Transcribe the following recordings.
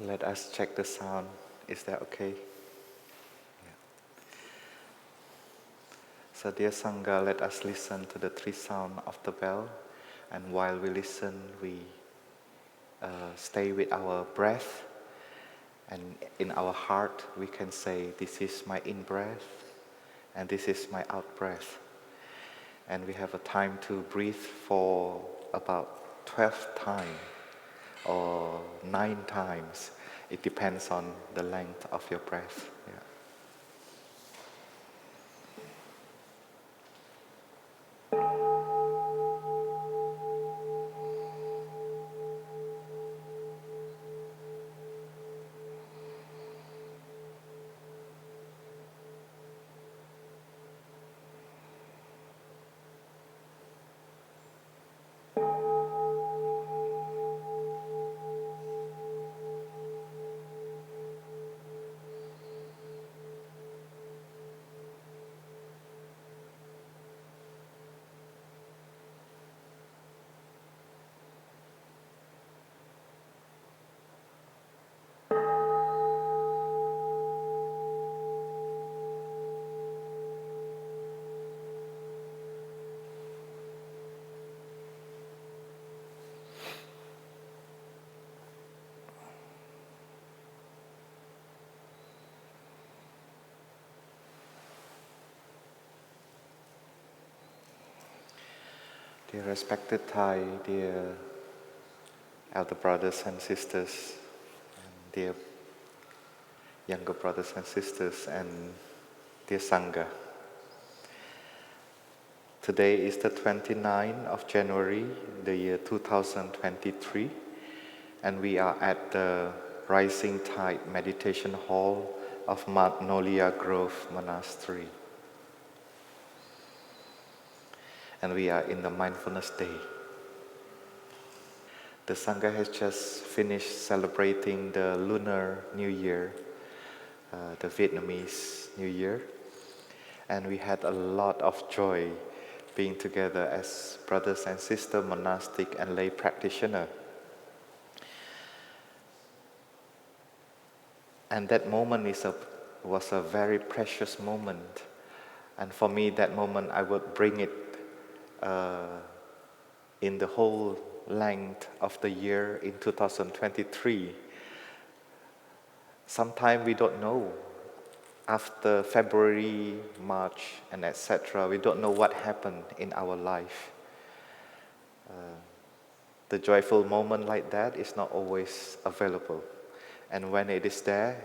Let us check the sound. Is that okay? Yeah. So dear Sangha, let us listen to the three sounds of the bell. And while we listen, we stay with our breath. And in our heart, we can say, this is my in-breath and this is my out-breath. And we have a time to breathe for about 12 times or 9 times. It depends on the length of your breath. Yeah. Dear respected Thai, dear elder brothers and sisters, and dear younger brothers and sisters, and dear Sangha. Today is the 29th of January, the year 2023, and we are at the Rising Tide Meditation Hall of Magnolia Grove Monastery. And we are in the Mindfulness Day. The Sangha has just finished celebrating the Lunar New Year, the Vietnamese New Year, and we had a lot of joy being together as brothers and sisters, monastic and lay practitioner. And that moment was a very precious moment. And for me, that moment, I would bring it in the whole length of the year in 2023. Sometimes we don't know. After February, March, and etc., we don't know what happened in our life. The joyful moment like that is not always available. And when it is there,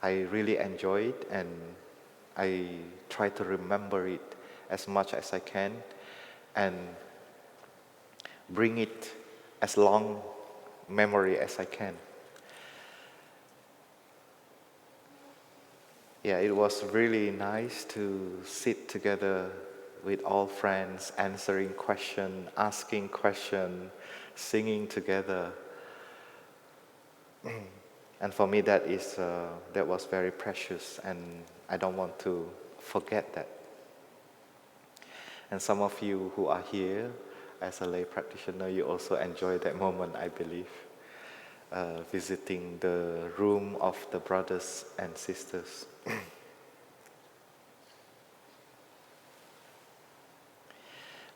I really enjoy it and I try to remember it as much as I can and bring it as long memory as I can. Yeah, it was really nice to sit together with all friends, answering questions, asking questions, singing together. And for me, that was very precious, and I don't want to forget that. And some of you who are here as a lay practitioner, you also enjoy that moment, I believe, visiting the room of the brothers and sisters.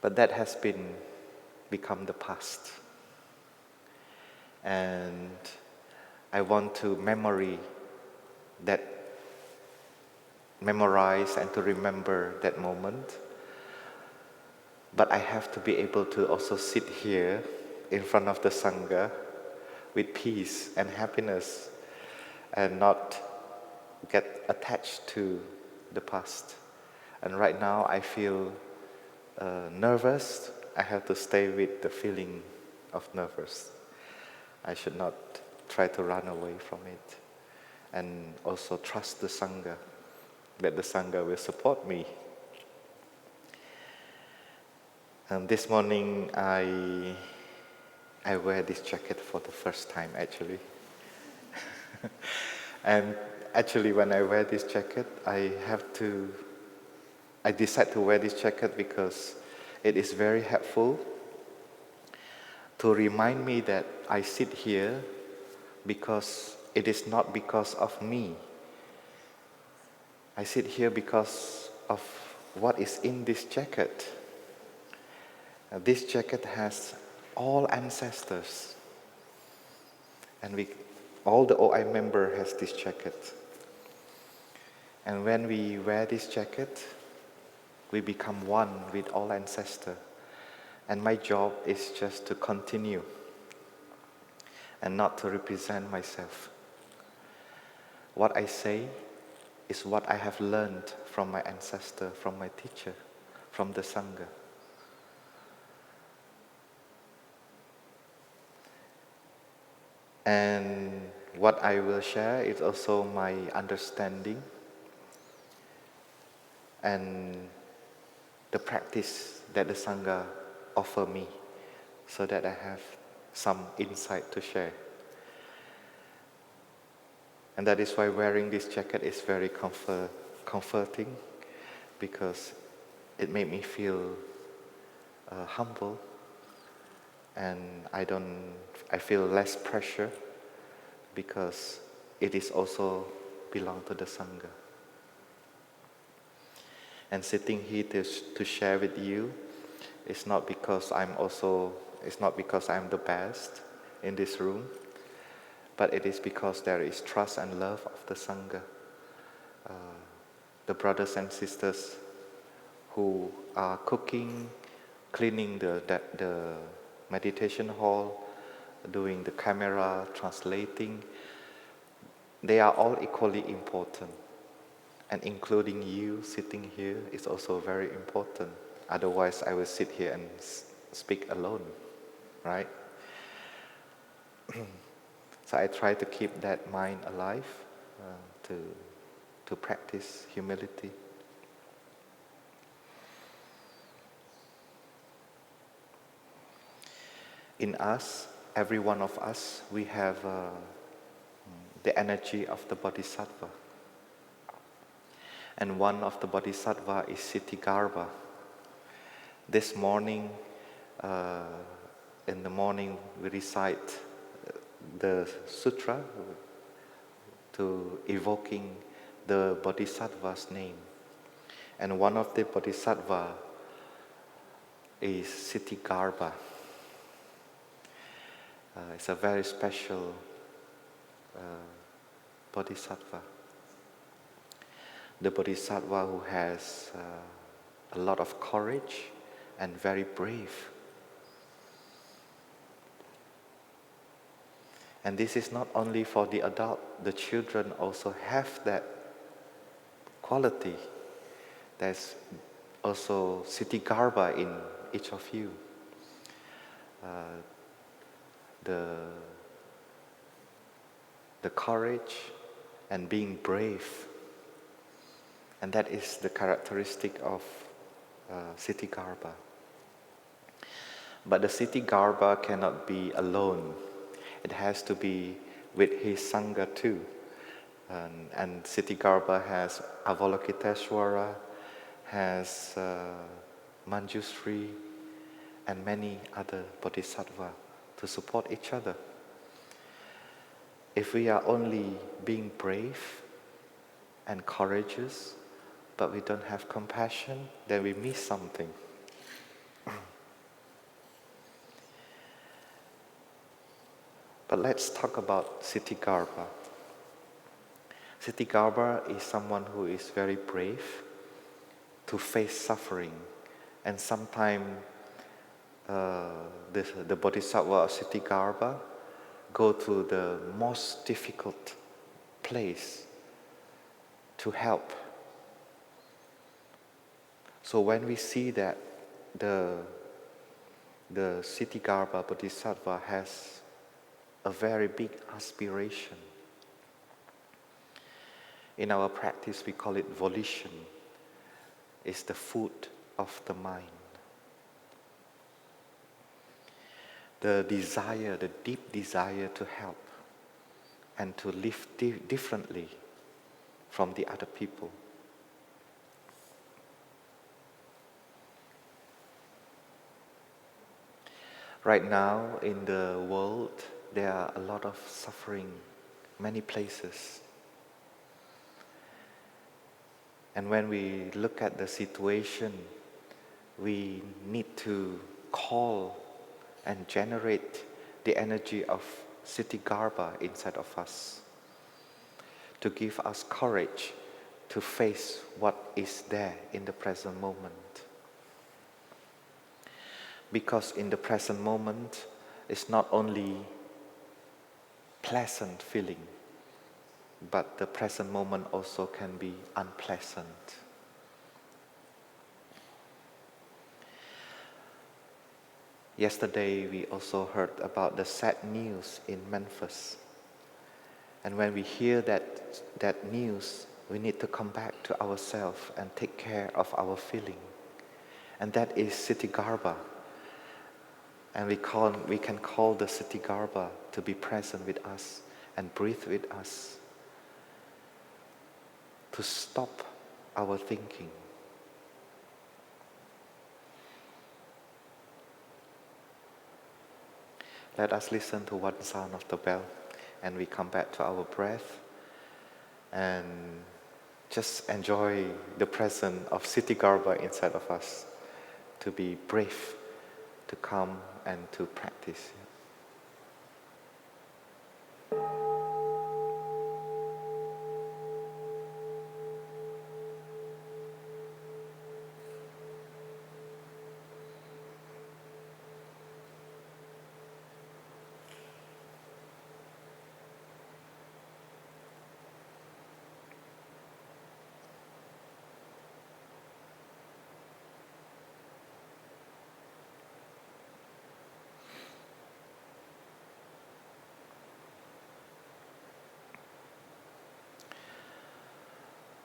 But that has become the past. And I want to memorize and to remember that moment. But I have to be able to also sit here in front of the Sangha with peace and happiness and not get attached to the past. And right now I feel nervous. I have to stay with the feeling of nervous. I should not try to run away from it. And also trust the Sangha, that the Sangha will support me. And this morning I wear this jacket for the first time actually. And actually when I wear this jacket, I decide to wear this jacket because it is very helpful to remind me that I sit here because it is not because of me. I sit here because of what is in this jacket. This jacket has all ancestors, and all the OI member has this jacket. And when we wear this jacket, we become one with all ancestors. And my job is just to continue and not to represent myself. What I say is what I have learned from my ancestor, from my teacher, from the Sangha. And what I will share is also my understanding and the practice that the Sangha offer me, so that I have some insight to share. And that is why wearing this jacket is very comforting, because it made me feel humble, and I feel less pressure, because it is also belong to the Sangha. And sitting here to share with you is not because I'm the best in this room, but it is because there is trust and love of the Sangha. The brothers and sisters who are cooking, cleaning the meditation hall, doing the camera, translating, they are all equally important. And including you sitting here is also very important. Otherwise, I will sit here and speak alone, right? So I try to keep that mind alive, to practice humility. In us, every one of us, we have the energy of the Bodhisattva. And one of the Bodhisattva is Siddhigarbha. This morning, in the morning, we recite the Sutra to evoking the Bodhisattva's name. And one of the Bodhisattva is Siddhigarbha. It's a very special Bodhisattva. The Bodhisattva who has a lot of courage and very brave. And this is not only for the adult, the children also have that quality. There's also Siddhigarbha in each of you. The courage and being brave. And that is the characteristic of Siddhigarbha. But the Siddhigarbha cannot be alone. It has to be with his Sangha too. And Siddhigarbha has Avalokiteshvara, has Manjusri, and many other Bodhisattva to support each other. If we are only being brave and courageous, but we don't have compassion, then we miss something. But let's talk about Siddhigarbha. Siddhigarbha is someone who is very brave to face suffering. And sometimes the Bodhisattva of Siddhigarbha go to the most difficult place to help. So when we see that the Siddhigarbha Bodhisattva has a very big aspiration, in our practice we call it volition. It's the food of the mind. The desire, the deep desire to help and to live differently from the other people. Right now in the world, there are a lot of suffering, many places. And when we look at the situation, we need to call and generate the energy of Siddhigarbha inside of us to give us courage to face what is there in the present moment. Because in the present moment, it's not only pleasant feeling, but the present moment also can be unpleasant. Yesterday, we also heard about the sad news in Memphis. And when we hear that news, we need to come back to ourselves and take care of our feeling. And that is Siddhigarbha. And we can call the Siddhigarbha to be present with us and breathe with us, to stop our thinking. Let us listen to one sound of the bell, and we come back to our breath and just enjoy the presence of Siddhigarbha inside of us, to be brave, to come and to practice.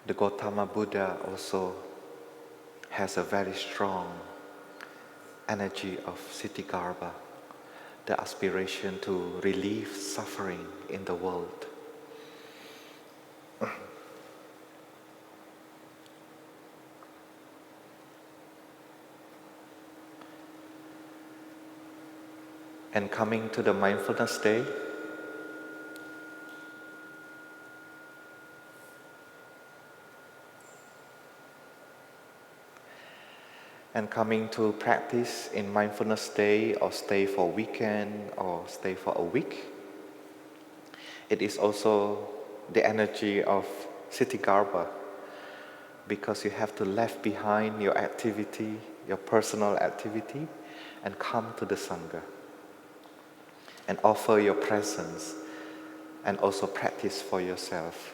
The Gautama Buddha also has a very strong energy of Siddhigarbha, the aspiration to relieve suffering in the world. And coming to the mindfulness day, and coming to practice in mindfulness day, or stay for a weekend, or stay for a week, it is also the energy of Siddhigarbha, because you have to leave behind your activity, your personal activity, and come to the Sangha and offer your presence and also practice for yourself.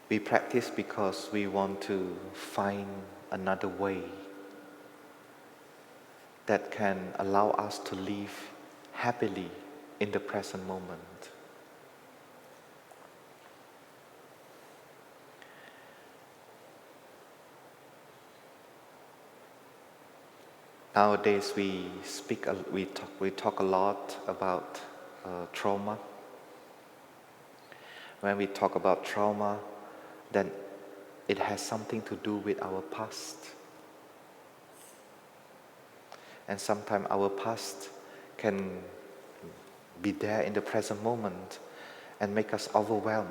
We practice because we want to find another way that can allow us to live happily in the present moment. Nowadays we talk a lot about trauma. When we talk about trauma, then it has something to do with our past. And sometimes our past can be there in the present moment and make us overwhelmed.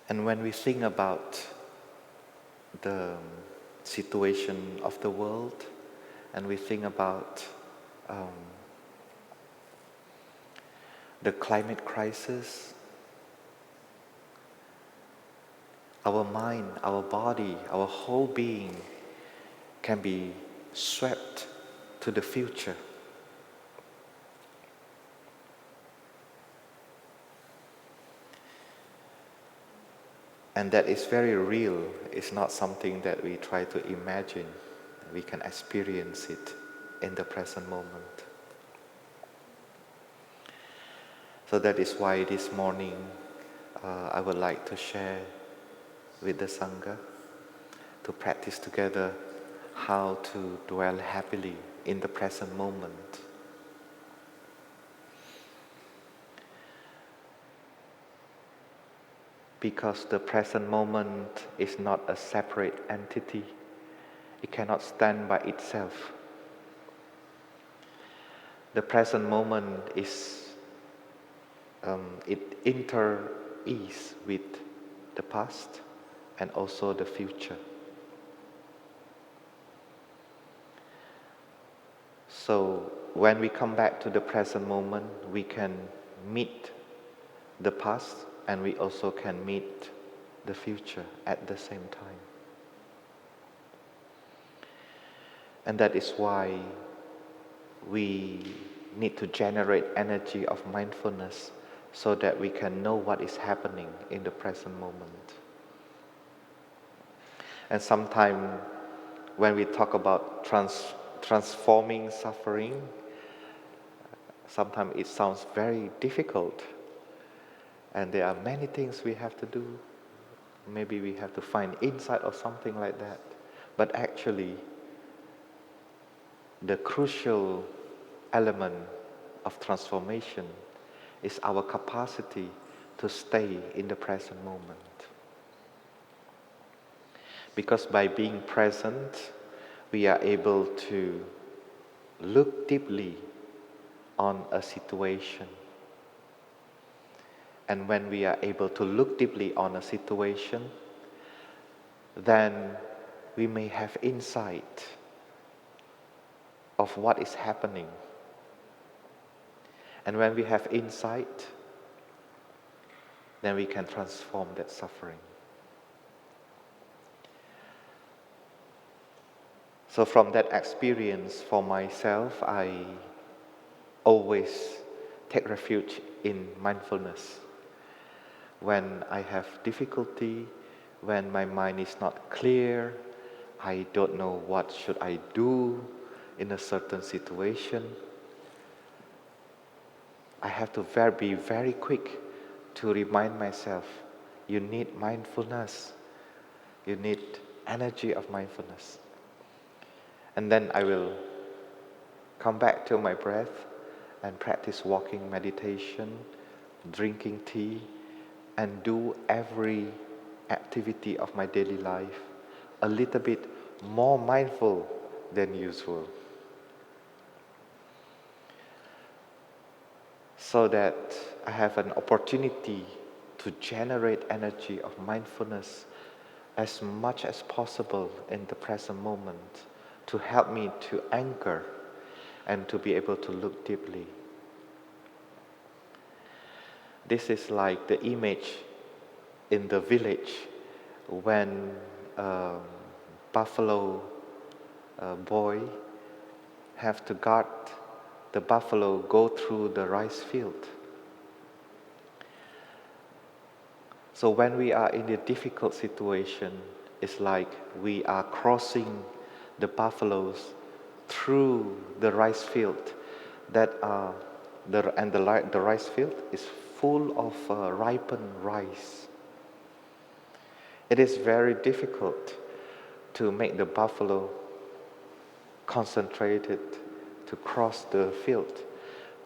And when we think about the situation of the world, and we think about the climate crisis, our mind, our body, our whole being can be swept to the future. And that is very real. It's not something that we try to imagine. We can experience it in the present moment. So that is why this morning I would like to share with the Sangha to practice together how to dwell happily in the present moment. Because the present moment is not a separate entity. It cannot stand by itself. The present moment it inter-ease with the past and also the future. So when we come back to the present moment, we can meet the past and we also can meet the future at the same time. And that is why we need to generate energy of mindfulness so that we can know what is happening in the present moment. And sometimes when we talk about transforming suffering, sometimes it sounds very difficult. And there are many things we have to do. Maybe we have to find insight or something like that. But actually, the crucial element of transformation is our capacity to stay in the present moment. Because by being present, we are able to look deeply on a situation. And when we are able to look deeply on a situation, then we may have insight of what is happening. And when we have insight, then we can transform that suffering. So from that experience for myself, I always take refuge in mindfulness. When I have difficulty, when my mind is not clear, I don't know what should I do in a certain situation, I have to be very quick to remind myself, you need mindfulness. You need energy of mindfulness. And then I will come back to my breath and practice walking meditation, drinking tea, and do every activity of my daily life a little bit more mindful than usual. So that I have an opportunity to generate energy of mindfulness as much as possible in the present moment to help me to anchor and to be able to look deeply. This is like the image in the village when a buffalo boy have to guard the buffalo go through the rice field. So when we are in a difficult situation, it's like we are crossing the buffaloes through the rice field the rice field is full of ripened rice. It is very difficult to make the buffalo concentrated to cross the field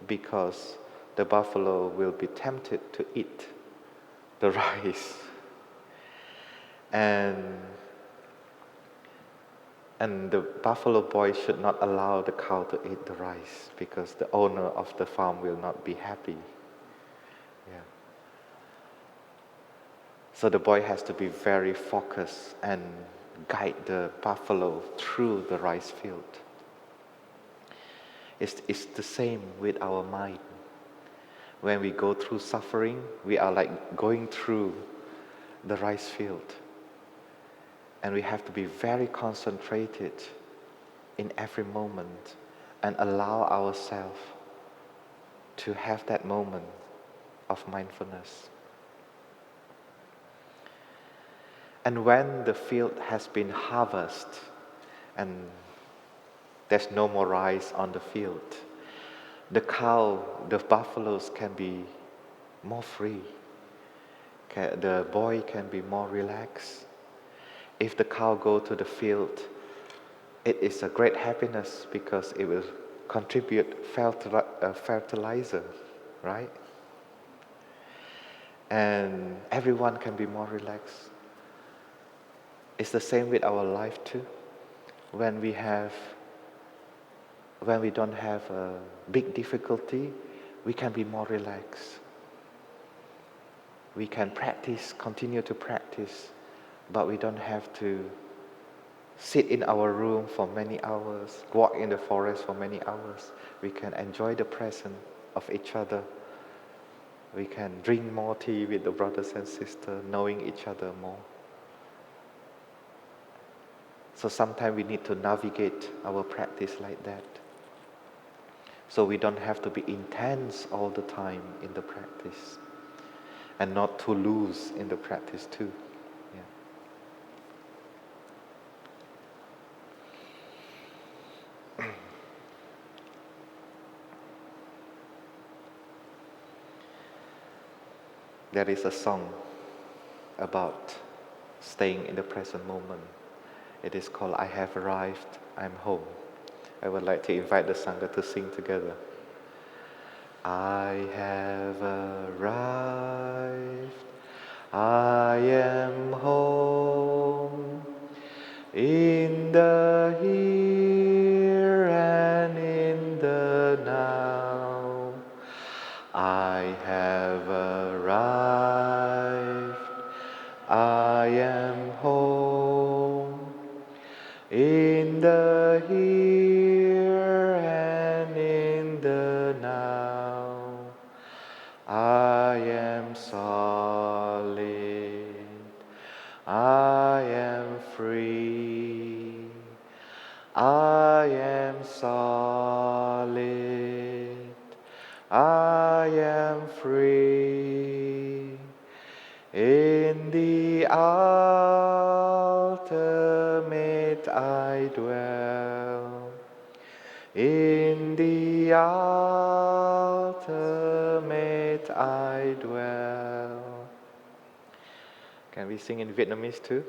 because the buffalo will be tempted to eat the rice. And the buffalo boy should not allow the cow to eat the rice because the owner of the farm will not be happy. Yeah. So the boy has to be very focused and guide the buffalo through the rice field. It's the same with our mind. When we go through suffering, we are like going through the rice field. And we have to be very concentrated in every moment and allow ourselves to have that moment of mindfulness. And when the field has been harvested and there's no more rice on the field, the cow, the buffaloes can be more free. The boy can be more relaxed. If the cow go to the field, it is a great happiness because it will contribute fertilizer, right? And everyone can be more relaxed. It's the same with our life too. when we don't have a big difficulty, we can be more relaxed. We can practice, continue to practice, but we don't have to sit in our room for many hours, walk in the forest for many hours. We can enjoy the presence of each other. We can drink more tea with the brothers and sisters, knowing each other more. So sometimes we need to navigate our practice like that. So we don't have to be intense all the time in the practice, and not too loose in the practice too. Yeah. There is a song about staying in the present moment. It is called I Have Arrived, I'm Home. I would like to invite the Sangha to sing together. I have arrived, I am home, in the here and in the now. I have arrived, I am home, in the here and in the now. I am solid, I am free, I am solid, I am free. In the ultimate I dwell, in the ultimate I dwell. Can we sing in Vietnamese too?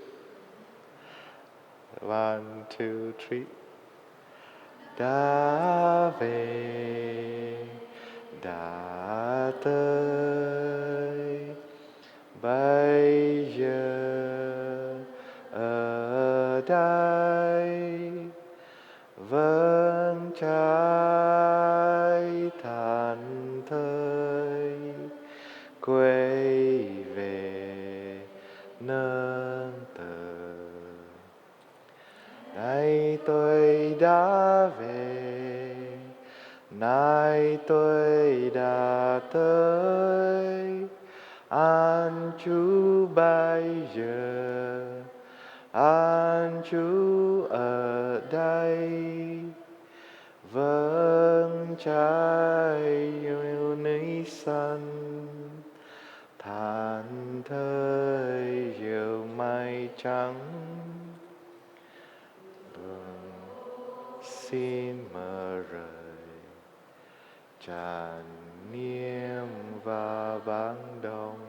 1, 2, 3. Đã về, đã tới, bây giờ ở đây vẫn trái thảnh thơi, quay về nương tựa. Nay tôi đã về, nay tôi đã tới, an trú bây giờ, an trú ở đây, vâng trái núi xanh, thản thơi diệu mây trắng. Xin mở rời tràn niêm và bán đông.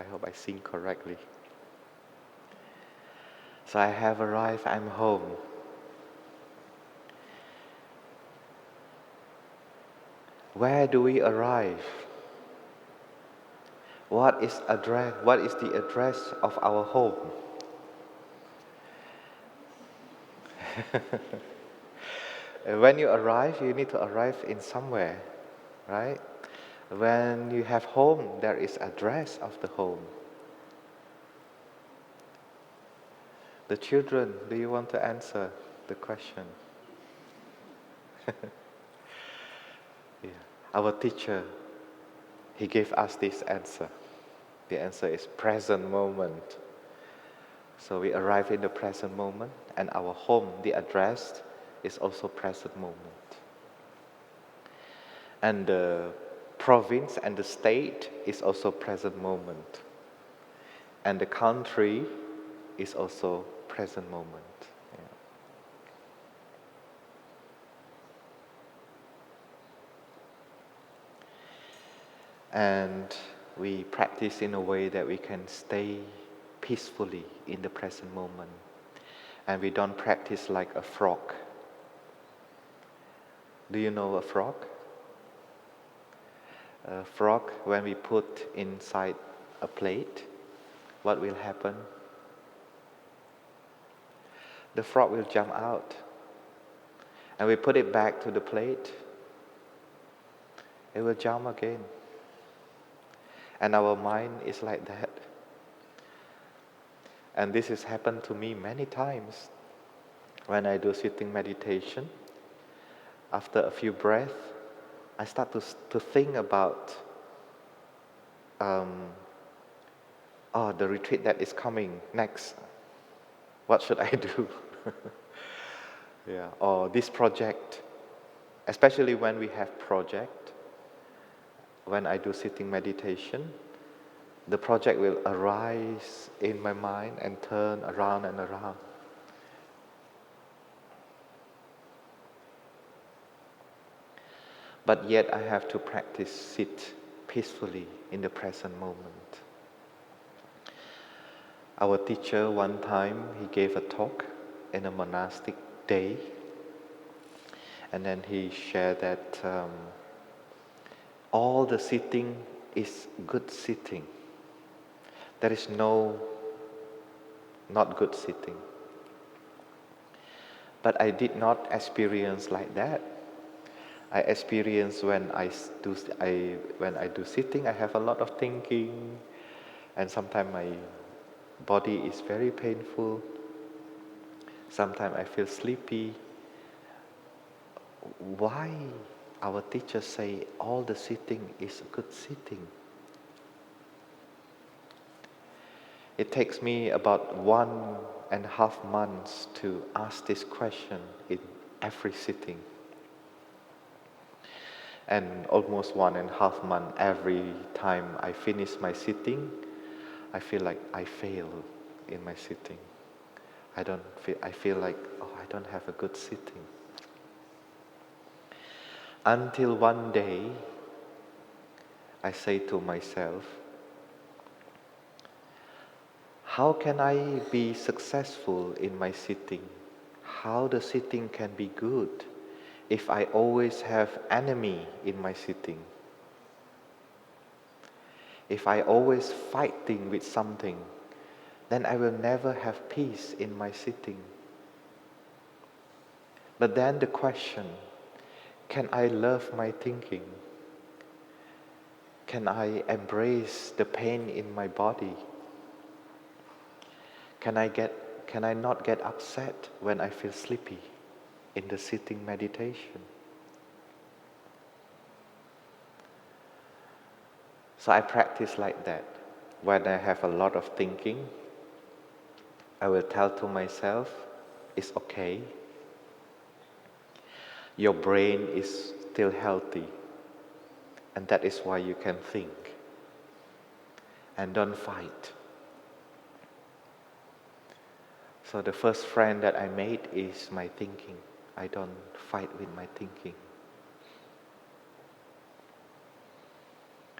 I hope I sing correctly. So I have arrived, I'm home. Where do we arrive? What is the address of our home? When you arrive, you need to arrive in somewhere, right? When you have home, there is address of the home. The children, do you want to answer the question? Yeah. Our teacher, he gave us this answer. The answer is present moment. So we arrive in the present moment, and our home, the address, is also present moment. And the province and the state is also present moment. And the country is also present moment. Yeah. And we practice in a way that we can stay peacefully in the present moment. And we don't practice like a frog. Do you know a frog? A frog, when we put inside a plate, what will happen? the frog will jump out. And we put it back to the plate, it will jump again. And our mind is like that. And this has happened to me many times. When I do sitting meditation, after a few breaths, I start to think about the retreat that is coming next. What should I do? Or this project. Especially when we have project, when I do sitting meditation, the project will arise in my mind and turn around and around. But yet I have to practice sit peacefully in the present moment. Our teacher one time, he gave a talk in a monastic day, and then he shared that all the sitting is good sitting. There is no not good sitting. But I did not experience like that. I experience when I do sitting, I have a lot of thinking, and sometimes my body is very painful. Sometimes I feel sleepy. Why our teachers say all the sitting is good sitting? It takes me about 1.5 months to ask this question in every sitting. And almost 1.5 months every time I finish my sitting, I feel like I fail in my sitting. I feel like, I don't have a good sitting. Until one day, I say to myself, how can I be successful in my sitting? How the sitting can be good if I always have enemy in my sitting? If I always fighting with something, then I will never have peace in my sitting. But then the question, can I love my thinking? Can I embrace the pain in my body? Can I not get upset when I feel sleepy in the sitting meditation? So I practice like that. When I have a lot of thinking, I will tell to myself, it's okay. Your brain is still healthy, and that is why you can think. And don't fight. So the first friend that I made is my thinking. I don't fight with my thinking.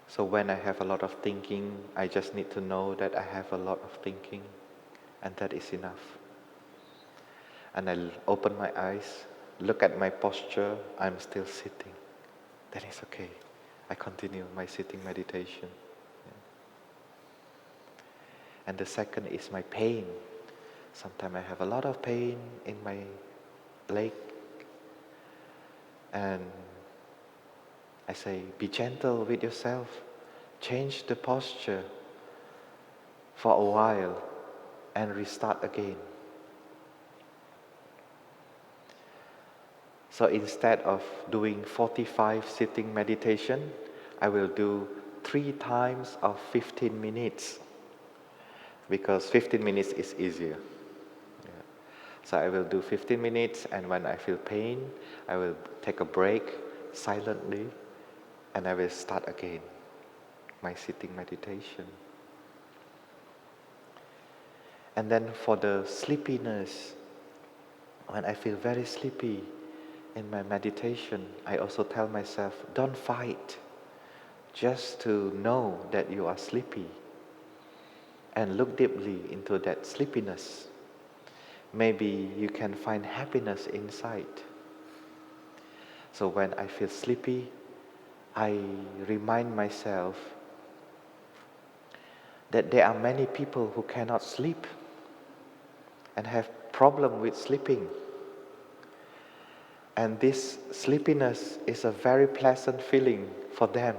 So when I have a lot of thinking, I just need to know that I have a lot of thinking, and that is enough. And I open my eyes, look at my posture, I'm still sitting. That is okay. I continue my sitting meditation. And the second is my pain. Sometimes I have a lot of pain in my leg. And I say, be gentle with yourself. Change the posture for a while and restart again. So instead of doing 45 sitting meditation, I will do 3 times of 15 minutes. Because 15 minutes is easier. So I will do 15 minutes, and when I feel pain, I will take a break silently, and I will start again my sitting meditation. And then for the sleepiness, when I feel very sleepy in my meditation, I also tell myself, don't fight, just to know that you are sleepy, and look deeply into that sleepiness. Maybe you can find happiness inside. So when I feel sleepy, I remind myself that there are many people who cannot sleep and have problem with sleeping. And this sleepiness is a very pleasant feeling for them.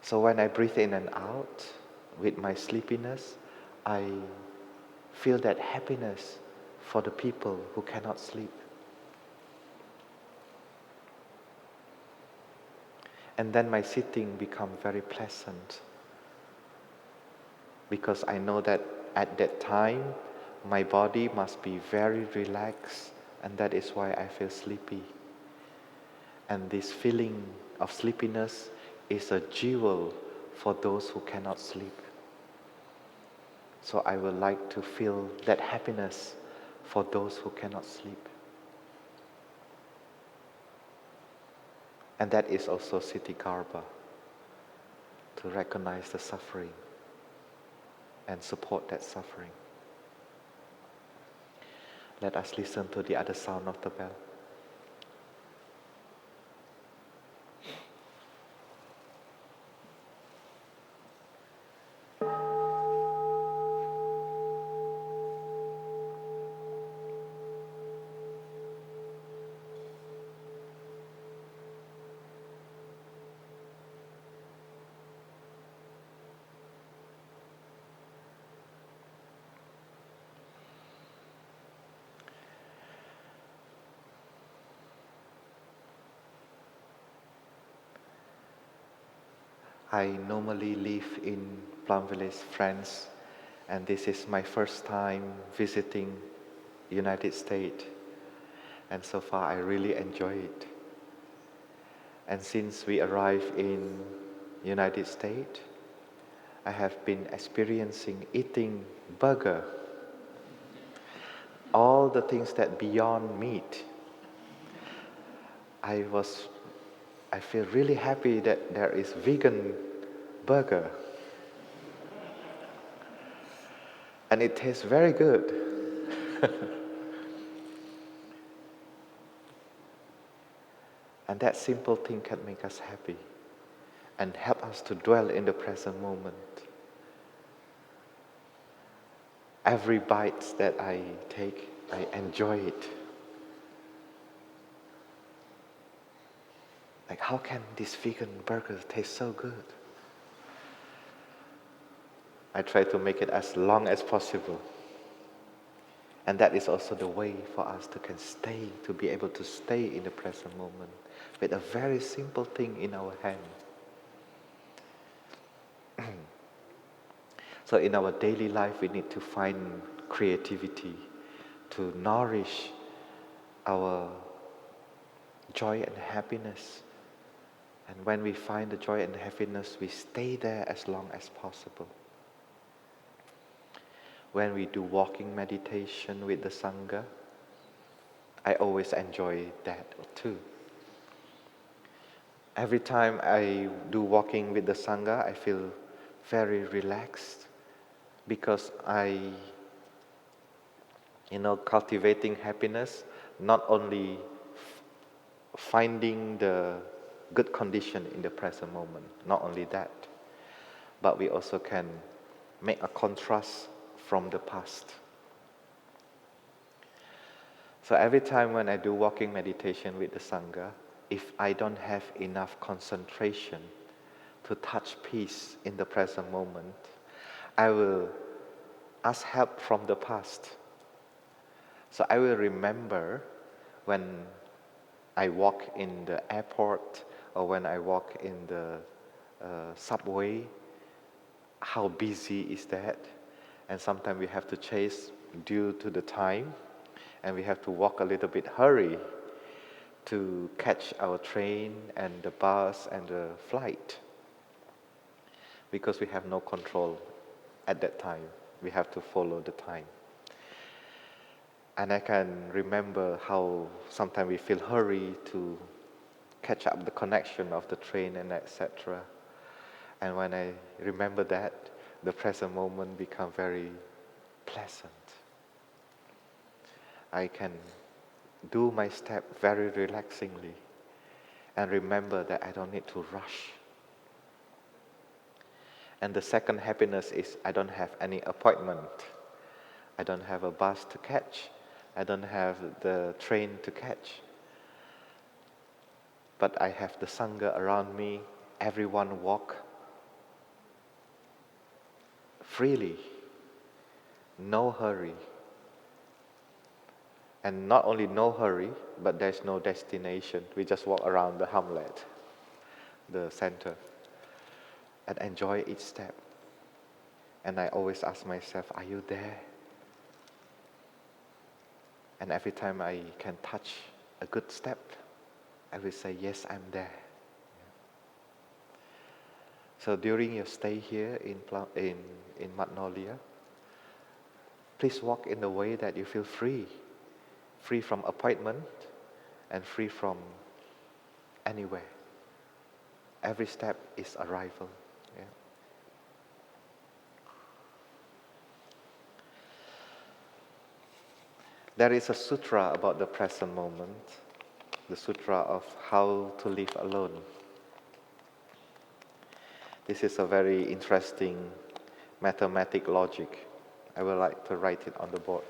So when I breathe in and out with my sleepiness, I feel that happiness for the people who cannot sleep. And then my sitting becomes very pleasant, because I know that at that time my body must be very relaxed, and that is why I feel sleepy. And this feeling of sleepiness is a jewel for those who cannot sleep. So I would like to feel that happiness for those who cannot sleep. And that is also Sittigarbha, to recognize the suffering and support that suffering. Let us listen to the other sound of the bell. I normally live in Plum Village, France, and this is my first time visiting United States. And so far I really enjoy it. And since we arrived in United States, I have been experiencing eating burger, all the things that beyond meat. I feel really happy that there is vegan burger. And it tastes very good. And that simple thing can make us happy and help us to dwell in the present moment. Every bite that I take, I enjoy it. Like, how can this vegan burger taste so good? I try to make it as long as possible. And that is also the way for us to be able to stay in the present moment with a very simple thing in our hand. So in our daily life, we need to find creativity to nourish our joy and happiness. And when we find the joy and happiness, we stay there as long as possible. When we do walking meditation with the Sangha, I always enjoy that too. Every time I do walking with the Sangha, I feel very relaxed, because cultivating happiness, not only finding the good condition in the present moment, not only that, but we also can make a contrast from the past. So every time when I do walking meditation with the Sangha, if I don't have enough concentration to touch peace in the present moment, I will ask help from the past. So I will remember when I walk in the airport or when I walk in the subway, how busy is that? And sometimes we have to chase due to the time, and we have to walk a little bit hurry to catch our train and the bus and the flight, because we have no control at that time. We have to follow the time. And I can remember how sometimes we feel hurry to catch up the connection of the train and etc. And when I remember that, the present moment becomes very pleasant. I can do my step very relaxingly and remember that I don't need to rush. And the second happiness is I don't have any appointment. I don't have a bus to catch. I don't have the train to catch. But I have the Sangha around me. Everyone walk freely, no hurry. And not only no hurry, but there's no destination. We just walk around the hamlet, the center, and enjoy each step. And I always ask myself, are you there? And every time I can touch a good step, I will say, yes, I'm there. So during your stay here in Magnolia, please walk in the way that you feel free. Free from appointment and free from anywhere. Every step is arrival. Yeah. There is a sutra about the present moment, the sutra of how to live alone. This is a very interesting mathematic logic. I would like to write it on the board.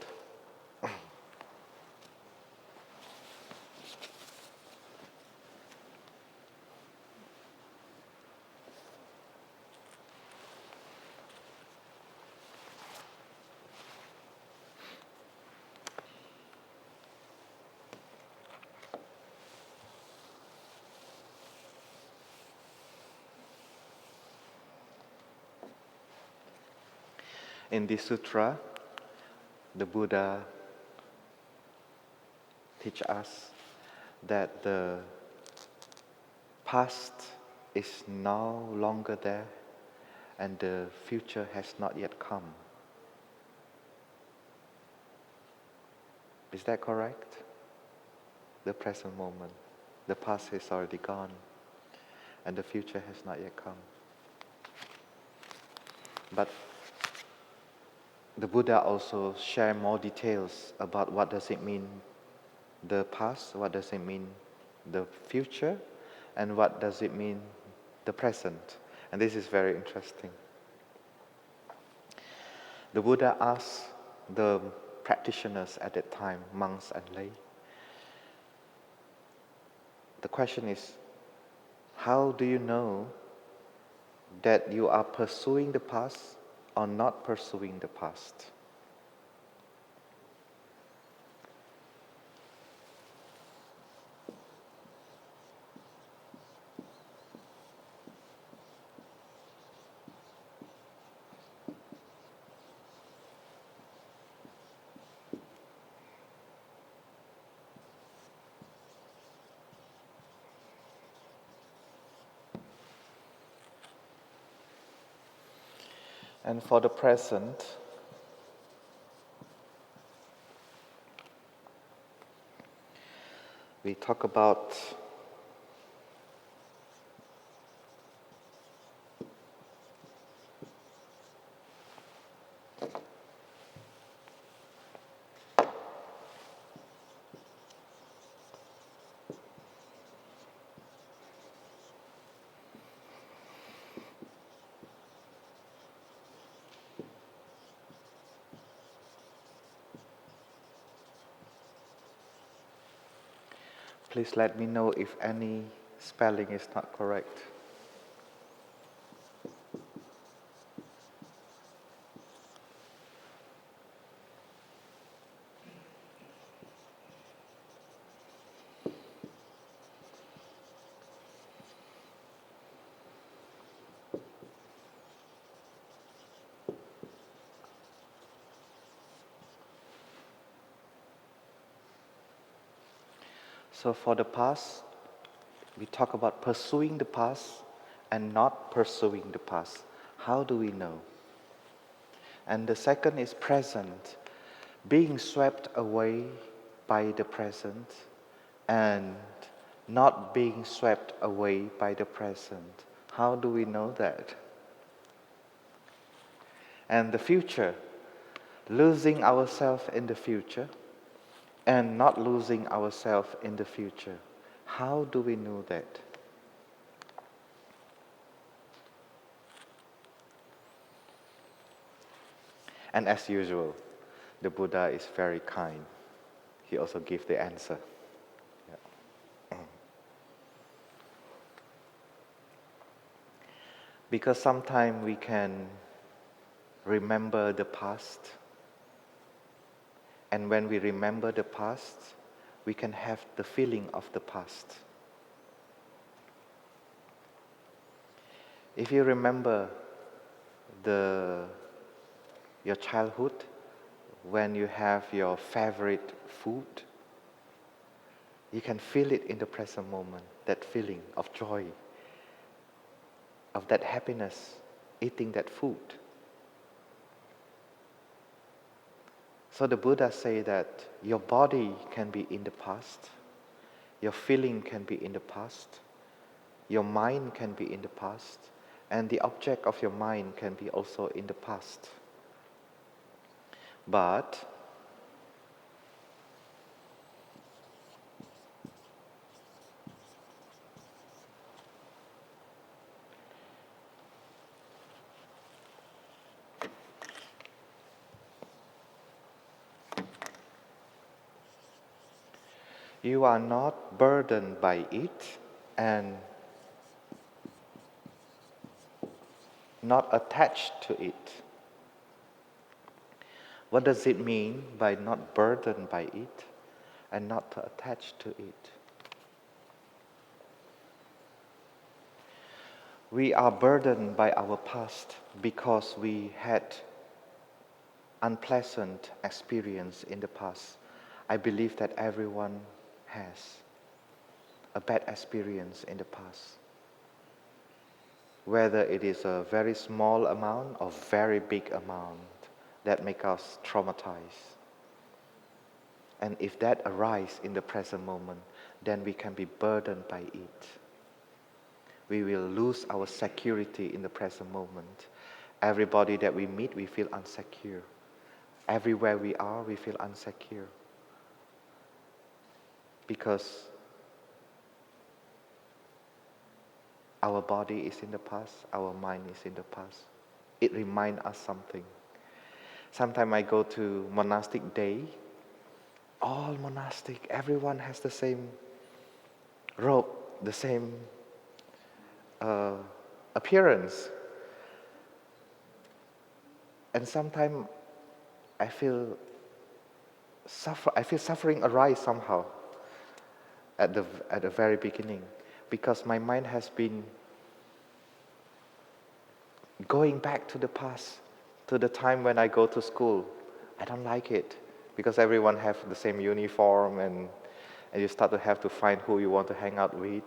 In this sutra, the Buddha teach us that the past is no longer there and the future has not yet come. Is that correct? The present moment. The past is already gone and the future has not yet come. But the Buddha also share more details about what does it mean the past, what does it mean the future, and what does it mean the present. And this is very interesting. The Buddha asked the practitioners at that time, monks and lay, the question is, how do you know that you are pursuing the past or not pursuing the past? And for the present, we talk about please let me know if any spelling is not correct. So for the past, we talk about pursuing the past and not pursuing the past. How do we know? And the second is present, being swept away by the present and not being swept away by the present. How do we know that? And the future, losing ourselves in the future and not losing ourselves in the future. How do we know that? And as usual, The Buddha is very kind. He also gives the answer. Yeah. Because sometimes we can remember the past, and when we remember the past, we can have the feeling of the past. If you remember your childhood, when you have your favorite food, you can feel it in the present moment, that feeling of joy, of that happiness, eating that food. So the Buddha say that your body can be in the past, your feeling can be in the past, your mind can be in the past, and the object of your mind can be also in the past. But you are not burdened by it and not attached to it. What does it mean by not burdened by it and not attached to it? We are burdened by our past because we had unpleasant experience in the past. I believe that everyone has a bad experience in the past. Whether it is a very small amount or very big amount that make us traumatized. And if that arises in the present moment, then we can be burdened by it. We will lose our security in the present moment. Everybody that we meet, we feel insecure. Everywhere we are, we feel insecure. Because our body is in the past, our mind is in the past. It reminds us something. Sometimes I go to monastic day. All monastic, everyone has the same robe, the same appearance. And sometimes I feel suffering arise somehow at the very beginning, because my mind has been going back to the past, to the time when I go to school. I don't like it because everyone have the same uniform, and you start to have to find who you want to hang out with,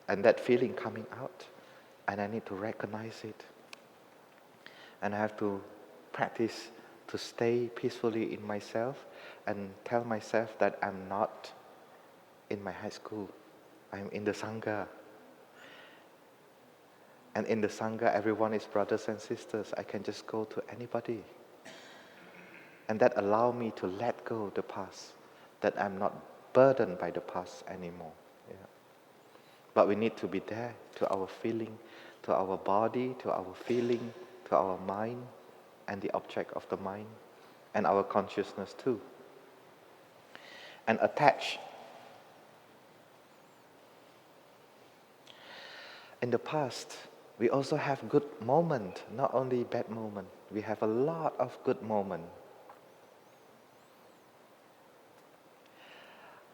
and that feeling coming out, and I need to recognize it, and I have to practice to stay peacefully in myself and tell myself that I'm not in my high school, I'm in the Sangha. And in the Sangha, everyone is brothers and sisters. I can just go to anybody. And that allows me to let go of the past, that I'm not burdened by the past anymore. Yeah. But we need to be there to our feeling, to our body, to our feeling, to our mind, and the object of the mind, and our consciousness too. And attach. In the past, we also have good moments, not only bad moments. We have a lot of good moments.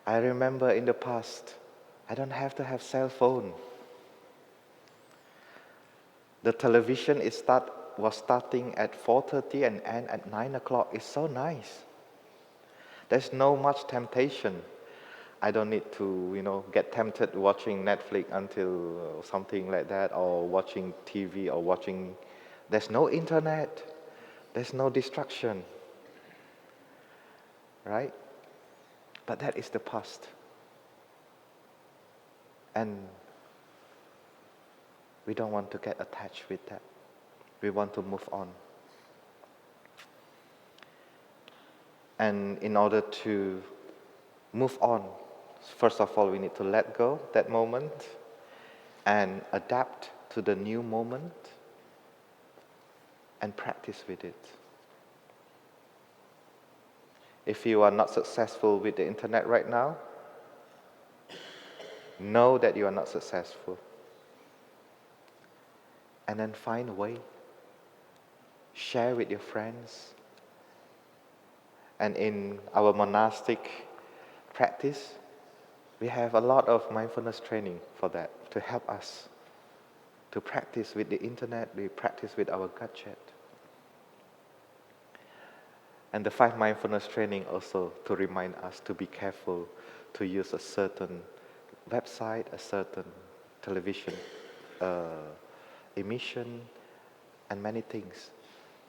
I remember in the past, I don't have to have cell phone. The television was starting at 4:30 and end at 9 o'clock. It's so nice. There's no much temptation. I don't need to, get tempted watching Netflix until something like that, or watching TV, or watching. There's no internet. There's no distraction. Right? But that is the past. And we don't want to get attached with that. We want to move on. And in order to move on, first of all, we need to let go that moment and adapt to the new moment and practice with it. If you are not successful with the internet right now, know that you are not successful. And then find a way. Share with your friends. And in our monastic practice, we have a lot of mindfulness training for that, to help us to practice with the internet, we practice with our gadget. And the 5 mindfulness training also to remind us to be careful to use a certain website, a certain television emission, and many things.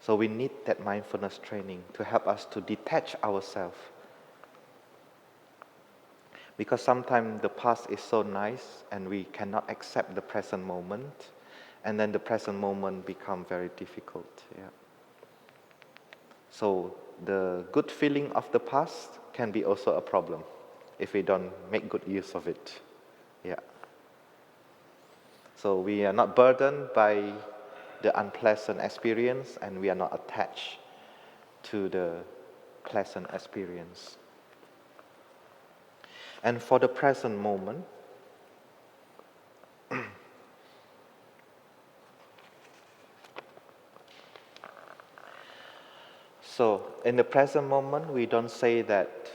So we need that mindfulness training to help us to detach ourselves. Because sometimes the past is so nice and we cannot accept the present moment, and then the present moment become very difficult. Yeah. So the good feeling of the past can be also a problem if we don't make good use of it. Yeah. So we are not burdened by the unpleasant experience, and we are not attached to the pleasant experience. And for the present moment, so in the present moment, we don't say that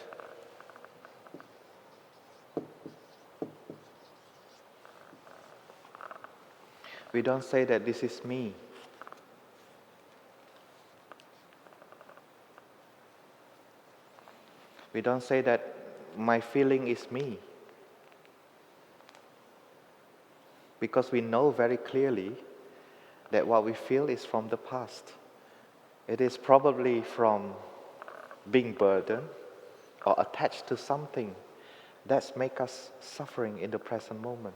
this is me. We don't say that my feeling is me. Because we know very clearly that what we feel is from the past. It is probably from being burdened or attached to something that's make us suffering in the present moment.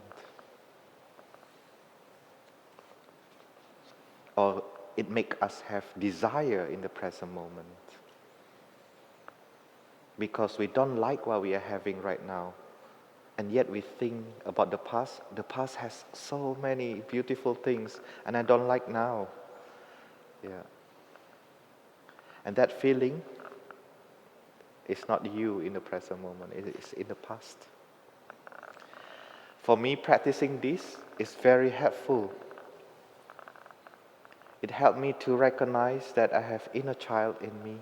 Or it make us have desire in the present moment. Because we don't like what we are having right now. And yet we think about the past. The past has so many beautiful things, and I don't like now. Yeah. And that feeling is not you in the present moment, it is in the past. For me, practicing this is very helpful. It helped me to recognize that I have inner child in me.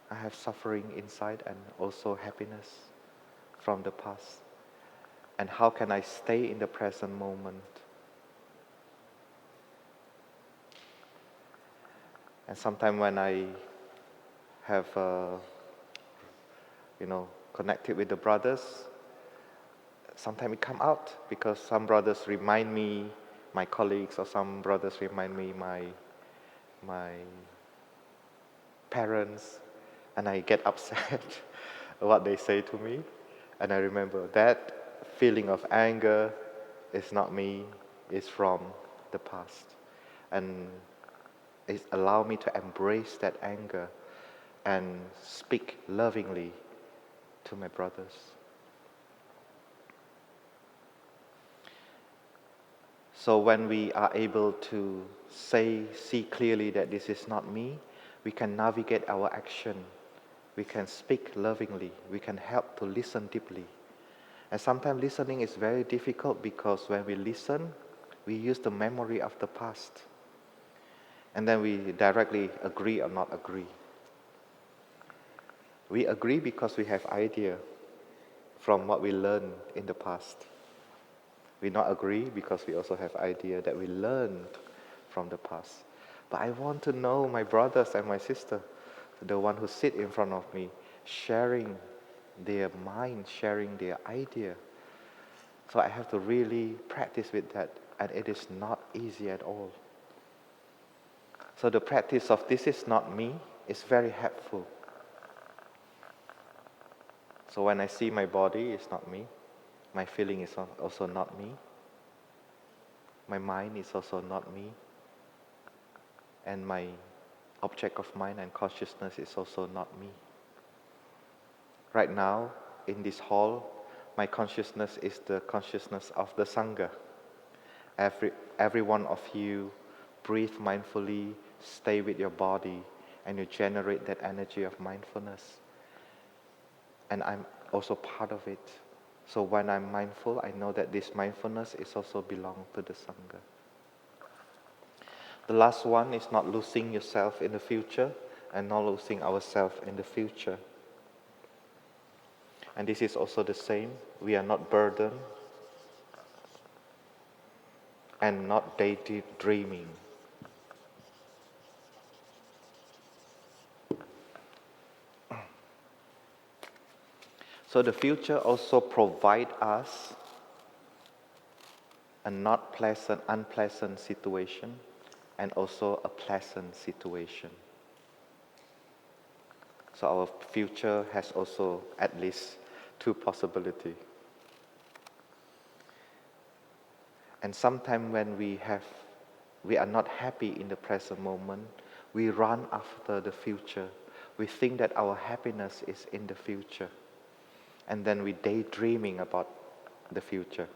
I have suffering inside and also happiness from the past. And how can I stay in the present moment? And sometimes when I have, connected with the brothers, sometimes it come out because some brothers remind me, my colleagues, or some brothers remind me my parents, and I get upset what they say to me. And I remember that feeling of anger is not me, it's from the past. And it allowed me to embrace that anger and speak lovingly to my brothers. So when we are able to see clearly that this is not me, we can navigate our action. We can speak lovingly. We can help to listen deeply. And sometimes listening is very difficult because when we listen, we use the memory of the past. And then we directly agree or not agree. We agree because we have idea from what we learned in the past. We not agree because we also have idea that we learned from the past. But I want to know my brothers and my sister, the one who sit in front of me, sharing their mind, sharing their idea. So I have to really practice with that, and it is not easy at all. So the practice of this is not me is very helpful. So when I see my body, it's not me. My feeling is also not me. My mind is also not me. And my object of mind and consciousness is also not me. Right now, in this hall, my consciousness is the consciousness of the Sangha. Every one of you breathe mindfully, stay with your body, and you generate that energy of mindfulness. And I'm also part of it. So when I'm mindful, I know that this mindfulness is also belong to the Sangha. The last one is not losing yourself in the future and not losing ourselves in the future. And this is also the same. We are not burdened and not daydreaming. So the future also provides us a not pleasant, unpleasant situation and also a pleasant situation. So our future has also at least two possibilities. And sometimes when we are not happy in the present moment, we run after the future. We think that our happiness is in the future. And then we daydreaming about the future.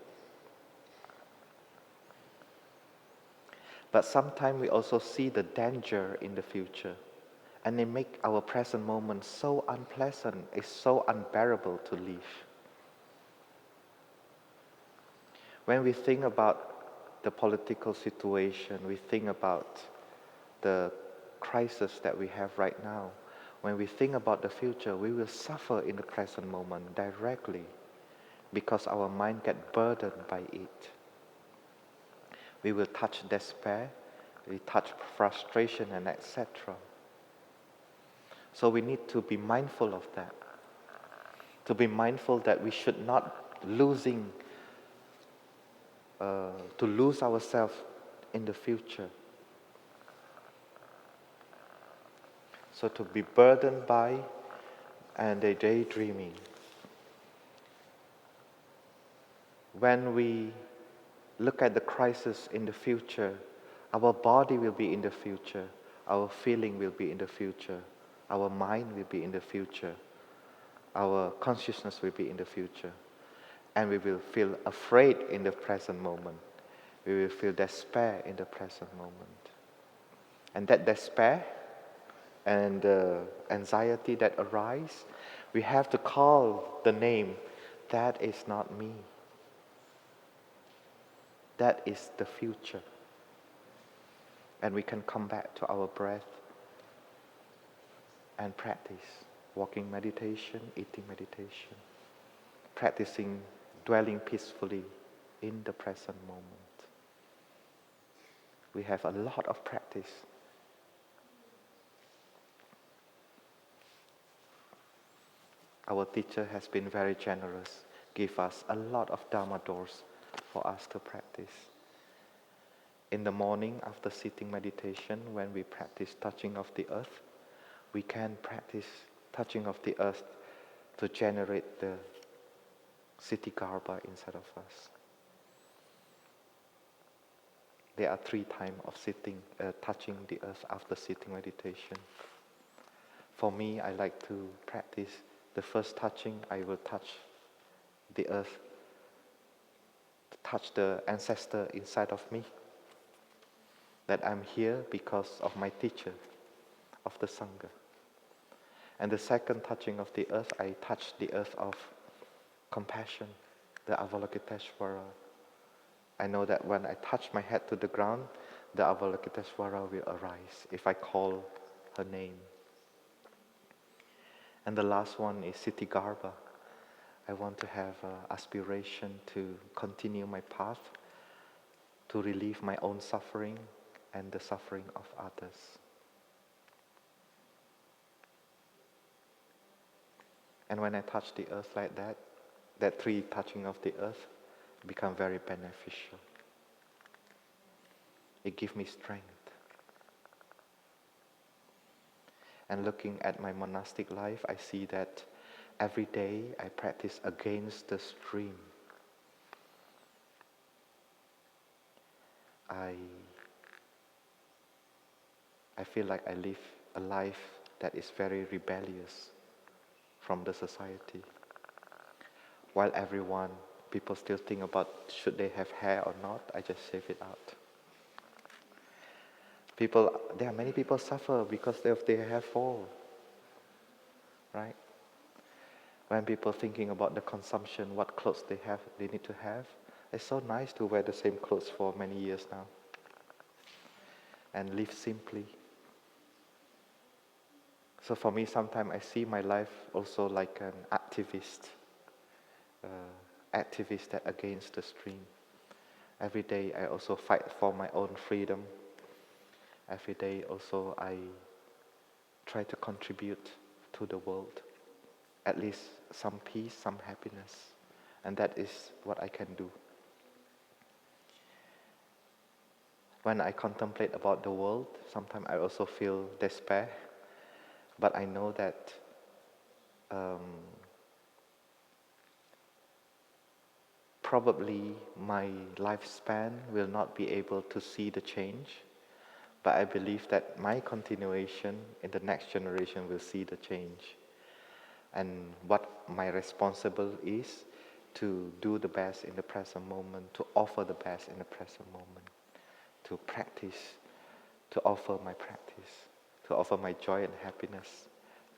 But sometimes we also see the danger in the future. And they make our present moment so unpleasant, it's so unbearable to live. When we think about the political situation, we think about the crisis that we have right now. When we think about the future, we will suffer in the present moment directly because our mind gets burdened by it. We will touch despair, we touch frustration, and etc. So we need to be mindful of that. To be mindful that we should not to lose ourselves in the future. So to be burdened by and a daydreaming. When we look at the crisis in the future, our body will be in the future, our feeling will be in the future, our mind will be in the future, our consciousness will be in the future. And we will feel afraid in the present moment. We will feel despair in the present moment. And that despair and anxiety that arise, we have to call the name, that is not me. That is the future. And we can come back to our breath and practice walking meditation, eating meditation, practicing dwelling peacefully in the present moment. We have a lot of practice. Our teacher has been very generous, give us a lot of Dharma doors for us to practice. In the morning, after sitting meditation, when we practice touching of the earth, we can practice touching of the earth to generate the Siddhi-garbha inside of us. There are 3 times of touching the earth after sitting meditation. For me, I like to practice the first touching. I will touch the earth, touch the ancestor inside of me. That I'm here because of my teacher, of the Sangha. And the second touching of the earth, I touch the earth of compassion, the Avalokiteshvara. I know that when I touch my head to the ground, the Avalokiteshvara will arise if I call her name. And the last one is Siddhi-garbha. I want to have aspiration to continue my path, to relieve my own suffering and the suffering of others. And when I touch the earth like that, that 3 touching of the earth become very beneficial. It gives me strength. And looking at my monastic life, I see that every day I practice against the stream. I feel like I live a life that is very rebellious from the society. While people still think about should they have hair or not, I just shave it out. There are many people suffer because they have fall, right? When people thinking about the consumption, what clothes they need to have, it's so nice to wear the same clothes for many years now and live simply. So for me, sometimes I see my life also like an activist that against the stream. Every day I also fight for my own freedom. Every day also I try to contribute to the world, at least some peace, some happiness, and that is what I can do. When I contemplate about the world, sometimes I also feel despair, but I know that probably my lifespan will not be able to see the change, but I believe that my continuation in the next generation will see the change. And what my responsibility is to do the best in the present moment, to offer the best in the present moment, to practice, to offer my practice, to offer my joy and happiness,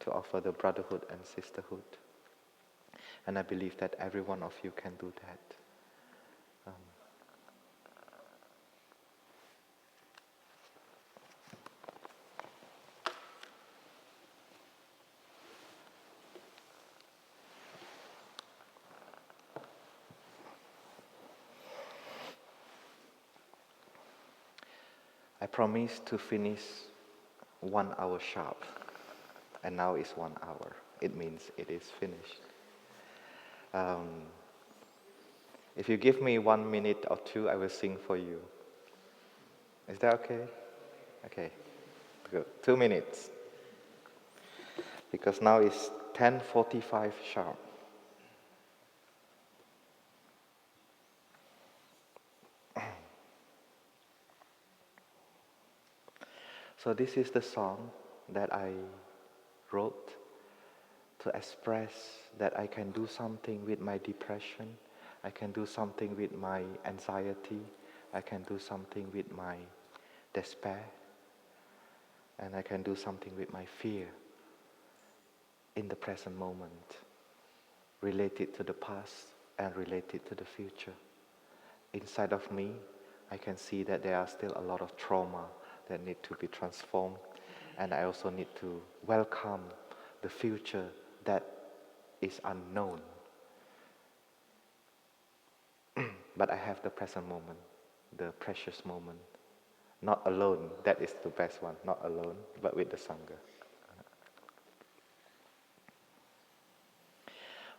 to offer the brotherhood and sisterhood. And I believe that every one of you can do that. I promised to finish 1 hour sharp, and now it's 1 hour. It means it is finished. If you give me 1 minute or 2, I will sing for you. Is that okay? Okay, good. 2 minutes. Because now it's 10:45 sharp. So this is the song that I wrote to express that I can do something with my depression, I can do something with my anxiety, I can do something with my despair, and I can do something with my fear in the present moment, related to the past and related to the future. Inside of me, I can see that there are still a lot of trauma that need to be transformed, and I also need to welcome the future that is unknown. But I have the present moment, the precious moment. Not alone, that is the best one, not alone, but with the Sangha.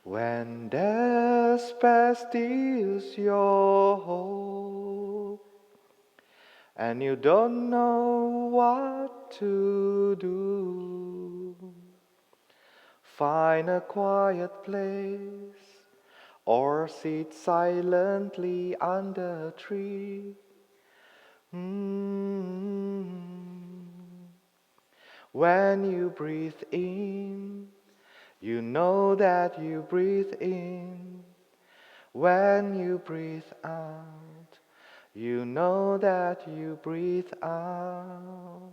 When despair steals your hope, and you don't know what to do, find a quiet place or sit silently under a tree. When you breathe in, you know that you breathe in. When you breathe out, you know that you breathe out.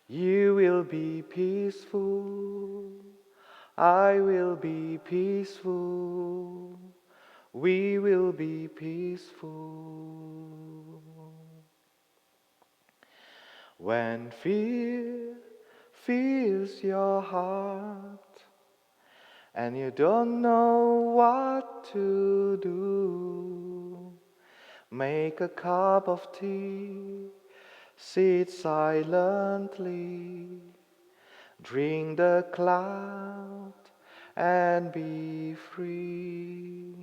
You will be peaceful. I will be peaceful. We will be peaceful. When fear fills your heart and you don't know what to do, make a cup of tea, sit silently, drink the cloud and be free.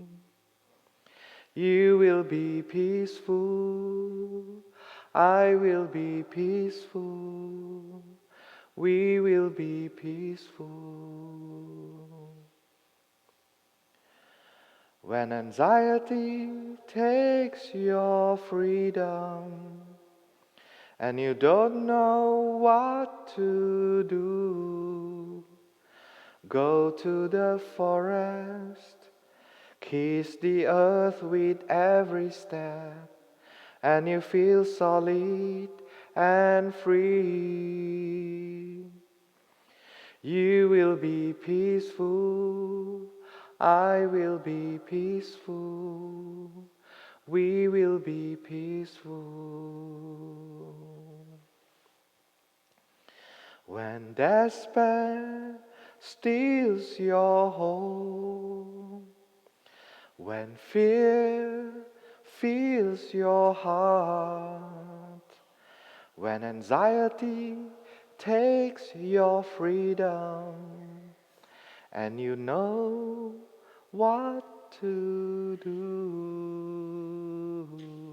You will be peaceful, I will be peaceful, we will be peaceful. When anxiety takes your freedom and you don't know what to do, go to the forest, kiss the earth with every step, and you feel solid and free. You will be peaceful, I will be peaceful, we will be peaceful. When despair steals your home, when fear fills your heart, when anxiety takes your freedom, and you know what to do.